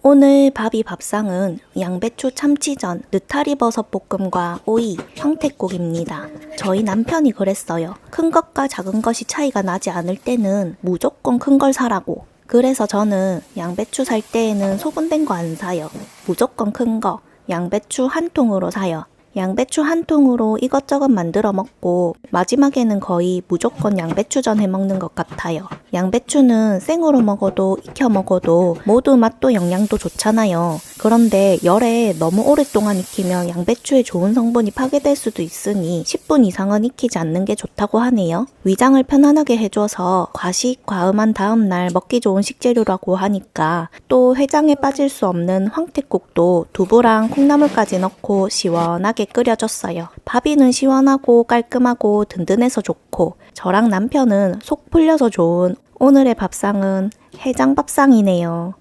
오늘 밥이 밥상은 양배추 참치전, 느타리버섯 볶음과 오이, 황태국입니다. 저희 남편이 그랬어요. 큰 것과 작은 것이 차이가 나지 않을 때는 무조건 큰 걸 사라고. 그래서 저는 양배추 살 때에는 소분된 거 안 사요. 무조건 큰 거, 양배추 한 통으로 사요. 양배추 한 통으로 이것저것 만들어 먹고 마지막에는 거의 무조건 양배추전 해 먹는 것 같아요. 양배추는 생으로 먹어도 익혀 먹어도 모두 맛도 영양도 좋잖아요. 그런데 열에 너무 오랫동안 익히면 양배추의 좋은 성분이 파괴될 수도 있으니 10분 이상은 익히지 않는 게 좋다고 하네요. 위장을 편안하게 해줘서 과식, 과음한 다음날 먹기 좋은 식재료라고 하니까 또 해장에 빠질 수 없는 황태국도 두부랑 콩나물까지 넣고 시원하게 끓여줬어요. 밥이는 시원하고 깔끔하고 든든해서 좋고 저랑 남편은 속 풀려서 좋은 오늘의 밥상은 해장밥상이네요.